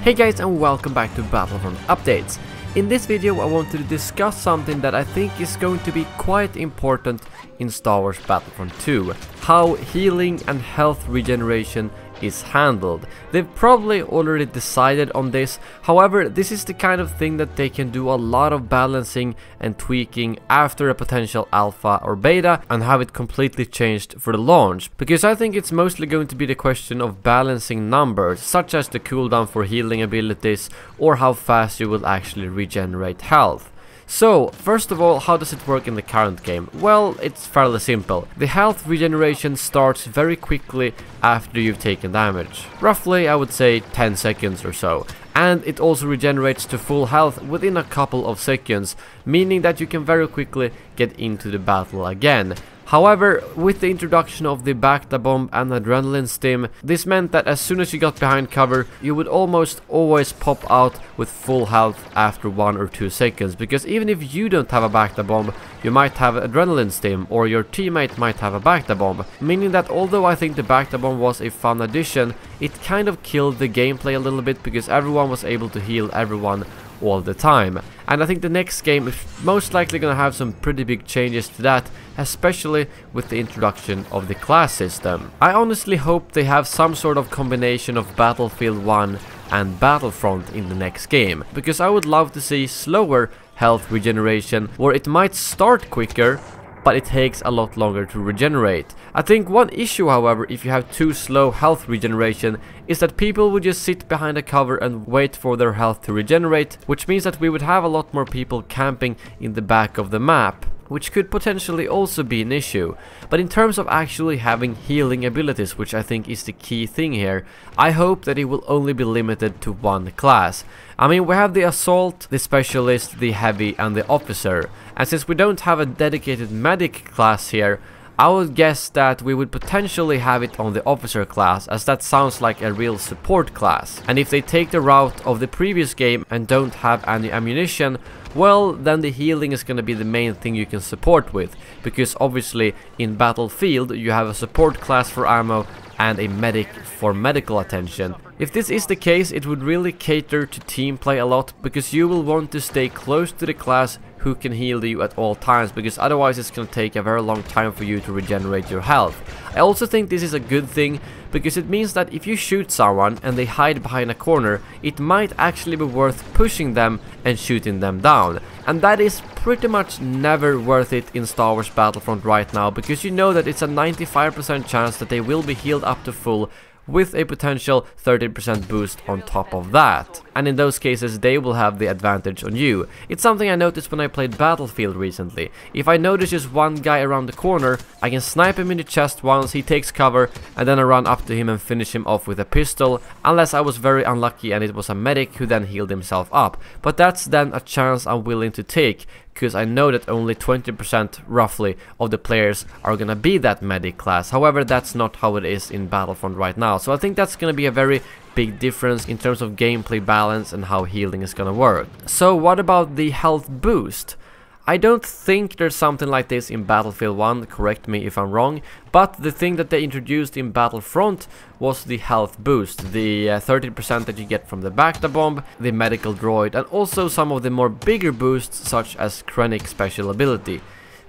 Hey guys, and welcome back to Battlefront Updates. In this video I wanted to discuss something that I think is going to be quite important in Star Wars Battlefront II. How healing and health regeneration is handled. They've probably already decided on this, however this is the kind of thing that they can do a lot of balancing and tweaking after a potential alpha or beta and have it completely changed for the launch, because I think it's mostly going to be the question of balancing numbers such as the cooldown for healing abilities or how fast you will actually regenerate health. So, first of all, how does it work in the current game? Well, it's fairly simple. The health regeneration starts very quickly after you've taken damage. Roughly, I would say 10 seconds or so. And it also regenerates to full health within a couple of seconds, meaning that you can very quickly get into the battle again. However, with the introduction of the Bacta bomb and adrenaline stim, this meant that as soon as you got behind cover, you would almost always pop out with full health after 1 or 2 seconds, because even if you don't have a Bacta bomb, you might have adrenaline stim or your teammate might have a Bacta bomb, meaning that although I think the Bacta bomb was a fun addition, it kind of killed the gameplay a little bit because everyone was able to heal everyone all the time. And I think the next game is most likely gonna have some pretty big changes to that, especially with the introduction of the class system. I honestly hope they have some sort of combination of Battlefield 1 and Battlefront in the next game, because I would love to see slower health regeneration where it might start quicker but it takes a lot longer to regenerate. I think one issue, however, if you have too slow health regeneration, is that people would just sit behind a cover and wait for their health to regenerate, which means that we would have a lot more people camping in the back of the map, which could potentially also be an issue. But in terms of actually having healing abilities, which I think is the key thing here, I hope that it will only be limited to one class. I mean, we have the Assault, the Specialist, the Heavy and the Officer, and since we don't have a dedicated medic class here, I would guess that we would potentially have it on the Officer class, as that sounds like a real support class. And if they take the route of the previous game and don't have any ammunition, well, then the healing is going to be the main thing you can support with, because obviously in Battlefield you have a support class for ammo and a medic for medical attention. If this is the case, it would really cater to team play a lot, because you will want to stay close to the class who can heal you at all times, because otherwise it's going to take a very long time for you to regenerate your health. I also think this is a good thing, because it means that if you shoot someone and they hide behind a corner, it might actually be worth pushing them and shooting them down. And that is pretty much never worth it in Star Wars Battlefront right now, because you know that it's a 95% chance that they will be healed up to full, with a potential 30% boost on top of that. And in those cases they will have the advantage on you. It's something I noticed when I played Battlefield recently. If I notice just one guy around the corner, I can snipe him in the chest once, he takes cover, and then I run up to him and finish him off with a pistol, unless I was very unlucky and it was a medic who then healed himself up. But that's then a chance I'm willing to take, because I know that only 20% roughly of the players are gonna be that medic class. However, that's not how it is in Battlefront right now. So I think that's gonna be a very big difference in terms of gameplay balance and how healing is gonna work. So what about the health boost? I don't think there's something like this in Battlefield 1, correct me if I'm wrong, but the thing that they introduced in Battlefront was the health boost, the 30% that you get from the Bacta bomb, the medical droid, and also some of the more bigger boosts such as Krennic special ability.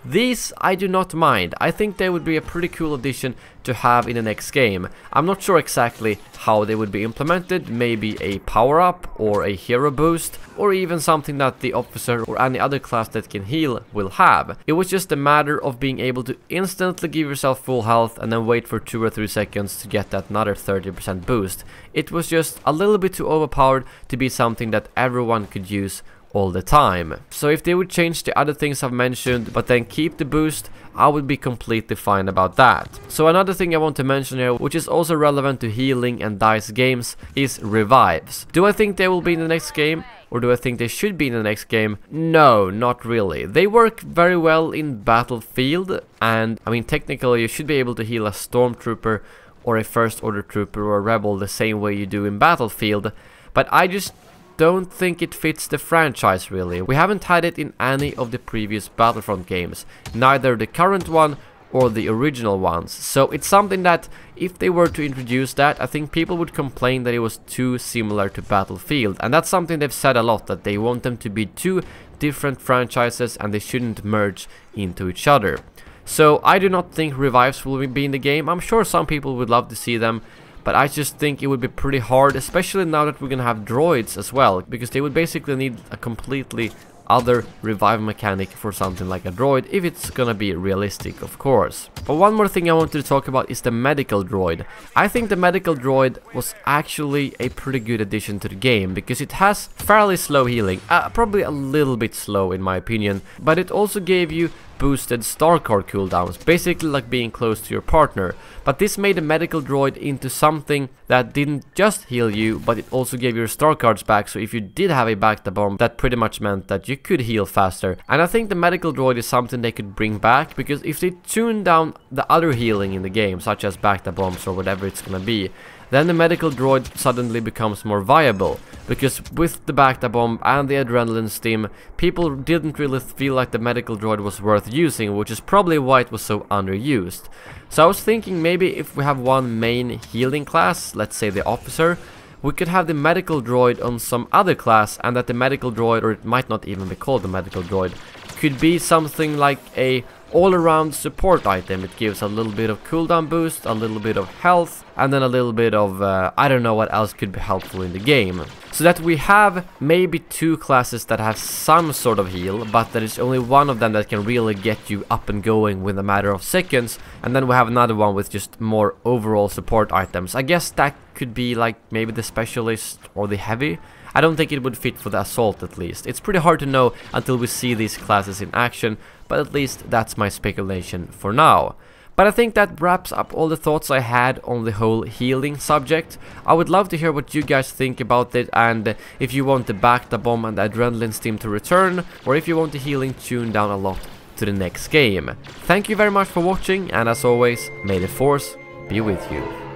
These I do not mind. I think they would be a pretty cool addition to have in the next game. I'm not sure exactly how they would be implemented, maybe a power-up or a hero boost, or even something that the Officer or any other class that can heal will have. It was just a matter of being able to instantly give yourself full health and then wait for 2 or 3 seconds to get that another 30% boost. It was just a little bit too overpowered to be something that everyone could use all the time. So if they would change the other things I've mentioned but then keep the boost, I would be completely fine about that. So another thing I want to mention here, which is also relevant to healing and DICE games, is revives. Do I think they will be in the next game? Or do I think they should be in the next game? No, not really. They work very well in Battlefield, and I mean technically you should be able to heal a stormtrooper or a first order trooper or a rebel the same way you do in Battlefield, but I just don't think it fits the franchise really. We haven't had it in any of the previous Battlefront games, neither the current one or the original ones. So it's something that if they were to introduce that, I think people would complain that it was too similar to Battlefield, and that's something they've said a lot, that they want them to be two different franchises and they shouldn't merge into each other. So I do not think revives will be in the game. I'm sure some people would love to see them, but I just think it would be pretty hard, especially now that we're gonna have droids as well, because they would basically need a completely other revive mechanic for something like a droid, if it's gonna be realistic, of course. But one more thing I wanted to talk about is the medical droid. I think the medical droid was actually a pretty good addition to the game, because it has fairly slow healing, probably a little bit slow in my opinion, but it also gave you boosted star card cooldowns, basically like being close to your partner. But this made the medical droid into something that didn't just heal you, but it also gave your star cards back, so if you did have a back-to bomb, that pretty much meant that you could heal faster. And I think the medical droid is something they could bring back, because if they tune down the other healing in the game, such as back-to bombs or whatever it's gonna be, then the medical droid suddenly becomes more viable, because with the back-to bomb and the adrenaline stim, people didn't really feel like the medical droid was worth using, which is probably why it was so underused. So I was thinking maybe if we have one main healing class, let's say the officer, we could have the medical droid on some other class, and that the medical droid, or it might not even be called the medical droid, could be something like a all-around support item. It gives a little bit of cooldown boost, a little bit of health, and then a little bit of, I don't know what else could be helpful in the game. So that we have maybe two classes that have some sort of heal, but there is only one of them that can really get you up and going within a matter of seconds, and then we have another one with just more overall support items. I guess that could be like maybe the specialist or the heavy. I don't think it would fit for the assault, at least. It's pretty hard to know until we see these classes in action, but at least that's my speculation for now. But I think that wraps up all the thoughts I had on the whole healing subject. I would love to hear what you guys think about it, and if you want the back-to bomb and the adrenaline stim to return, or if you want the healing tuned down a lot to the next game. Thank you very much for watching, and as always, may the force be with you.